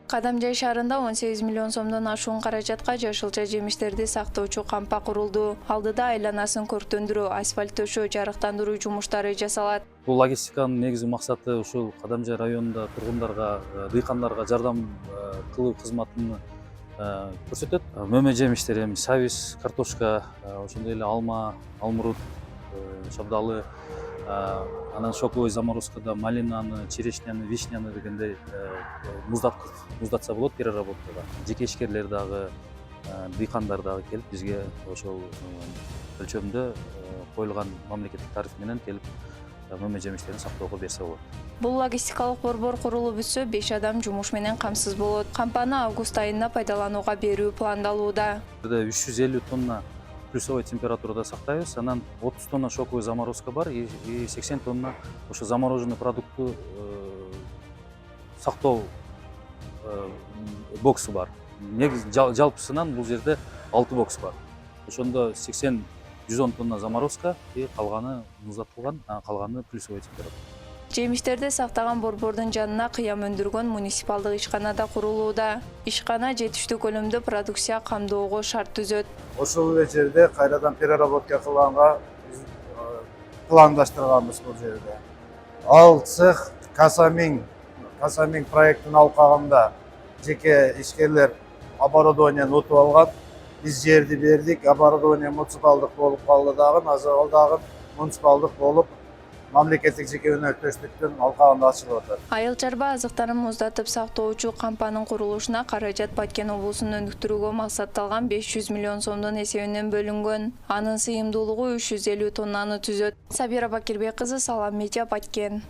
Кадамжай шаарында 18 миллион сомдон ашуун каражатка жашылча жемиштерди сактоочу кампа курулду. Алдыда айланасын көрктөндүрүү, асфальт төшөө, жарыктандыруу жумуштары жасалат. Бул логистиканын негизги максаты ушул Кадамжай районунда тургундарга, дыйкандарга жардам кылуу кызматын көрсөтөт. Мөмө жемиштер эми сабиз, картошка, ошондой эле алма, алмурут, шабдалы, анан шоковой заморозкада малинаны, черешняны, вишняны дегендей муздатса болот переработкага. Жеке ишкерлер дагы, дыйкандар дагы келип бизге ошол өлчөмдө коюлган мамлекеттик тариф менен келип мөмө жемиштерин сактоого берсе болот. Бул логистикалык борбор курулуп бүтсө 5 адам жумуш менен камсыз болот. Кампаны август айында пайдаланууга берүү пландалууда. 350 тонна плюсовой температурада сактайбыз, анан 30 тонна шоковый заморозка бар и 80 тонна ошо замороженный продуктты сактоо боксу бар. Негизи жалпысынан бул жерде 6 бокс бар. Ошондо 80-110 тонна заморозка и калганы муздатылган, калганы плюсовой температура. Жемиштерди сактаган борбордун жанына кыям өндүргөн муниципалдык ишкана да курулууда. Ишкана жетиштүү көлөмдө продукция камдоого шарт түзөт. Ошол эле жерде кайрадан переработка кылганга биз пландаштырганбыз бул жерде. Ал цех Касамин проектин алкагында жеке ишкерлер оборудованияны утуп алган. Биз жерди бердик, оборудование муниципалдык болуп калды дагы, азыр дагы муниципалдык болуп мамлекеттик жеке өнөктөштүктүн алкагында ачылып атат. Айыл чарба азыктарын муздатып сактоочу кампанын курулушуна каражат Баткен облусунун өнүктүрүүгө максатталган 500 миллион сомдон эсебинен бөлүнгөн. Анын сыйымдуулугу 350 тоннаны түзөт. Сабира Бакирбек кызы, Салам Медиа, Баткен.